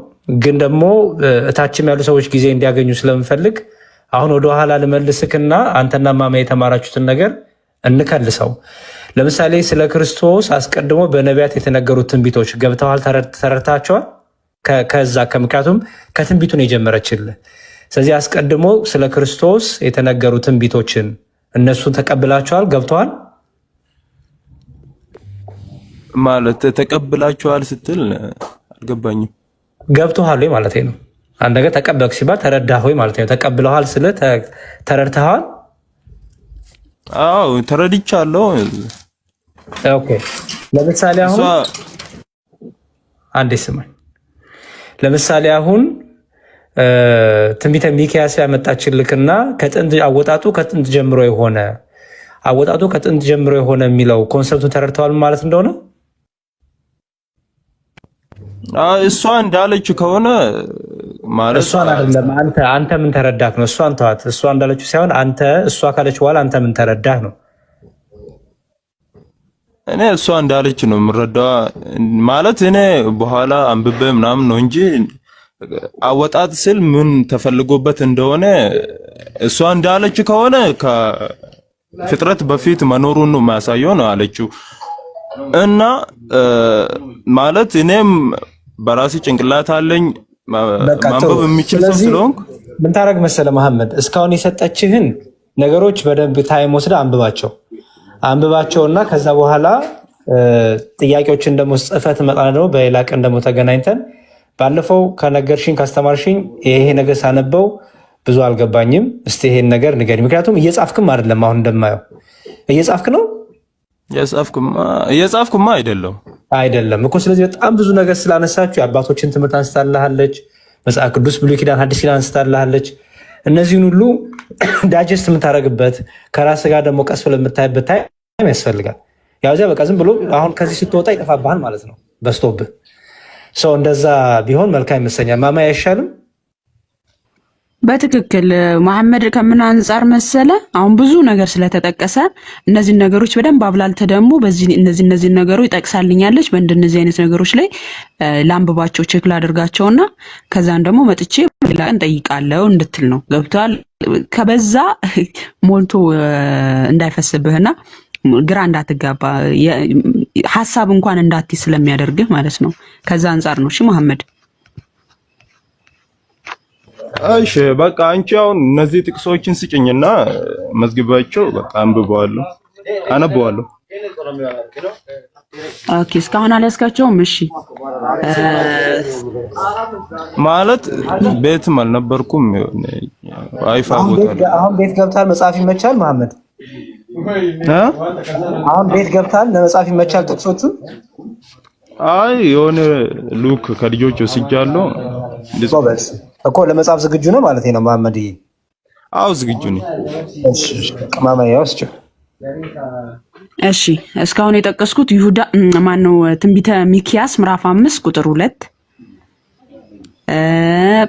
ግን ደግሞ እታችም ያሉ ሰዎች ጊዜ እንዲያገኙ ስለምፈልግ አሁን ወደ ኋላ ልመልስክና አንተና ማማ የተማራችሁትን ነገር እንከልሰው። ለምሳሌ ስለ ክርስቶስ አስቀድሞ በነቢያት የተነገሩት ትንቢቶች ገብተዋል፣ ተረድታቸዋል። ከዛ ከምክንያቱም ከትንቢቱን የጀመረችልህ። ስለዚህ አስቀድሞ ስለ ክርስቶስ የተነገሩ ትንቢቶችን እነሱን ተቀብላቸዋል፣ ገብተዋል ማለት ተቀብላቸዋል ስትል አልገባኝም። ገብተዋል ማለት ነው። አንድ ነገር ተቀበልክ ሲባል ተረዳህ ወይ ማለት ነው። ተቀብለሃል ስለ ተረድተሃል? አዎ ተረድቻለሁ። ኦኬ ለምሳሌ አሁን አንዴ ስማኝ። ለምሳሌ አሁን ትንቢተ ሚክያስ ያመጣችልክና ከጥንት ከጥንት ጀምሮ የሆነ የሚለው ኮንሰፕቱን ተረድተዋል ማለት እንደሆነ እሷ እንዳለች ከሆነ ማለት እሷን አይደለም አንተ ምን ተረዳህ ነው። እሷን ተዋት። እሷ እንዳለችው ሳይሆን እሷ ካለች በኋላ አንተ ምን ተረዳህ ነው። እኔ እሷ እንዳለች ነው የምረዳው ማለት እኔ በኋላ አንብቤ ምናምን ነው እንጂ አወጣጥ ስል ምን ተፈልጎበት እንደሆነ እሷ እንዳለች ከሆነ ከፍጥረት በፊት መኖሩን ነው የሚያሳየው ነው አለችው። እና ማለት እኔም በራሴ ጭንቅላት አለኝ ማንበብ የሚችል ሰው ስለሆንኩ ምን ታረግ መሰለ መሐመድ፣ እስካሁን የሰጠችህን ነገሮች በደንብ ታይም ወስደህ አንብባቸውና ከዛ በኋላ ጥያቄዎችን ደግሞ ጽፈት መጣ ነው። በሌላ ቀን ደግሞ ተገናኝተን ባለፈው ከነገርሽኝ ካስተማርሽኝ ይሄ ነገር ሳነበው ብዙ አልገባኝም፣ እስቲ ይሄን ነገር ንገሪኝ። ምክንያቱም እየጻፍክም አይደለም፣ አሁን እንደማየው እየጻፍክ ነው። እየጻፍኩማ አይደለም እኮ። ስለዚህ በጣም ብዙ ነገር ስላነሳችሁ የአባቶችን ትምህርት አንስታልሃለች፣ መጽሐፍ ቅዱስ ብሉይ ኪዳን ሐዲስ ኪዳን አንስታልሃለች። እነዚህን ሁሉ ዳይጀስት የምታደርግበት ከራስ ጋር ደግሞ ቀስ ብለህ የምታይበት ታይም ያስፈልጋል። ያው በቃ ዝም ብሎ አሁን ከዚህ ስትወጣ ይጠፋብሃል ማለት ነው በስቶብህ። ሰው እንደዛ ቢሆን መልካም ይመስለኛል። ማማ አይሻልም? በትክክል መሐመድ ከምን አንፃር መሰለ አሁን ብዙ ነገር ስለተጠቀሰ እነዚህ ነገሮች በደንብ አብላልተ ደግሞ በዚህ እነዚህ ነገሮች ይጠቅሳልኛለች በእንደነዚህ አይነት ነገሮች ላይ ላንብባቸው ቼክ ላድርጋቸውና ከዛን ደግሞ መጥቼ ሌላ ቀን ጠይቃለሁ እንድትል ነው። ገብቷል? ከበዛ ሞልቶ እንዳይፈስብህና ግራ እንዳትጋባ ሐሳብ እንኳን እንዳትይ ስለሚያደርግህ ማለት ነው። ከዛ አንፃር ነው። እሺ መሐመድ። እሺ በቃ አንቺ አሁን እነዚህ ጥቅሶችን ስጭኝና መዝግባቸው በቃ አነበዋለሁ። ኦኬ እስካሁን አልያዝካቸውም? እሺ ማለት ቤትም አልነበርኩም። አይፋ ቦታ አሁን ቤት ገብታል። መጽሐፍ ይመቻል መሐመድ? አሁን ቤት ገብታል። ለመጽሐፍ ይመቻል ጥቅሶቹ? አይ የሆነ ሉክ ከልጆች ወስጃለሁ እኮ ለመጽሐፍ ዝግጁ ነው ማለት ነው መሐመድ? አው ዝግጁ ነኝ። እሺ ማማ ያውስጭ። እሺ እስካሁን የጠቀስኩት ይሁዳ ማነው ትንቢተ ሚክያስ ምዕራፍ 5 ቁጥር 2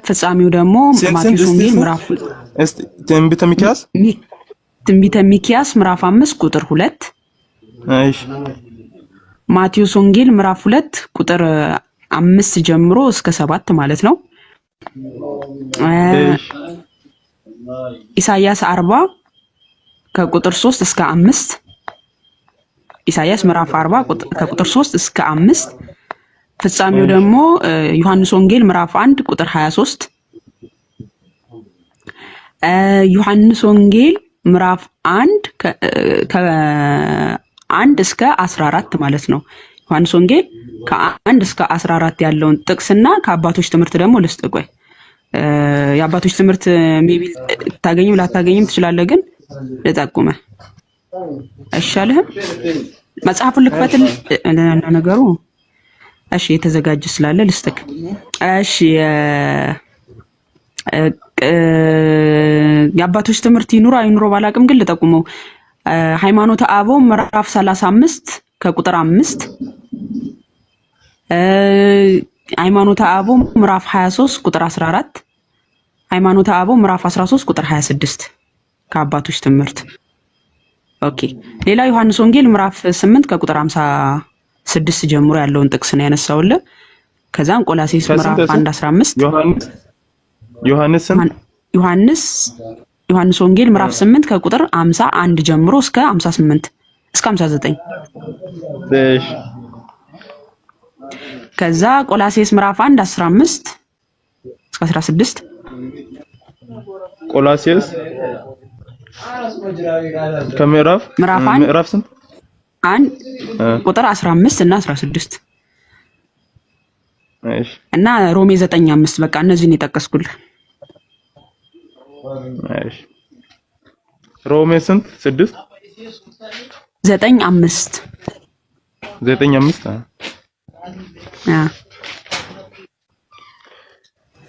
ፍጻሜው ደግሞ ማቴዎስ ወንጌል ምዕራፍ እስቲ ትንቢተ ሚክያስ ምዕራፍ 5 ቁጥር 2 እሺ ማቴዎስ ወንጌል ምዕራፍ 2 ቁጥር 5 ጀምሮ እስከ 7 ማለት ነው። ኢሳይያስ 40 ከቁጥር 3 እስከ 5 ኢሳይያስ ምዕራፍ 40 ከቁጥር 3 እስከ 5 ፍጻሜው ደግሞ ዮሐንስ ወንጌል ምዕራፍ 1 ቁጥር 23 ዮሐንስ ወንጌል ምዕራፍ 1 ከ1 እስከ 14 ማለት ነው። ዮሐንስ ወንጌል ከ1 እስከ 14 ያለውን ጥቅስና ከአባቶች ትምህርት ደግሞ ልስጥቆይ የአባቶች ትምህርት ሜቢ ታገኝም ላታገኝም ትችላለህ፣ ግን ልጠቁመ አይሻልህም? መጽሐፉን ልክፈትል ነገሩ። እሺ የተዘጋጀ ስላለ ልስጥክ። እሺ የአባቶች ትምህርት ይኑር አይኑር ባላቅም ግን ልጠቁመው። ሃይማኖተ አበው ምዕራፍ 35 ከቁጥር 5 ሃይማኖተ አበው ምዕራፍ 23 ቁጥር 14 ሃይማኖተ አበው ምዕራፍ 13 ቁጥር 26 ከአባቶች ትምህርት። ኦኬ ሌላ ዮሐንስ ወንጌል ምዕራፍ 8 ከቁጥር 56 ጀምሮ ያለውን ጥቅስ ነው ያነሳውልህ። ከዛም ቆላስይስ ምዕራፍ 1:15 ዮሐንስ ወንጌል ምዕራፍ 8 ከቁጥር 51 ጀምሮ እስከ 58 እስከ 59 እሺ ከዛ ቆላስይስ ምዕራፍ 1:15 እስከ 16 ቆላስይስ ከምዕራፍ ስንት 1 ቁጥር 15 እና 16 እሺ እና ሮሜ 9:5 በቃ እነዚህን የጠቀስኩልህ። እሺ ሮሜ ስንት 6 9:5 9:5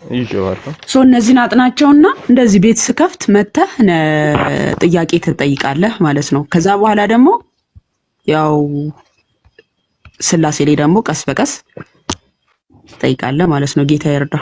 ይጀዋለሁ። እነዚህን አጥናቸውና እንደዚህ ቤት ስከፍት መተህ ጥያቄ ትጠይቃለህ ማለት ነው። ከዛ በኋላ ደግሞ ያው ስላሴ ላይ ደግሞ ቀስ በቀስ ትጠይቃለህ ማለት ነው። ጌታ ይርዳ።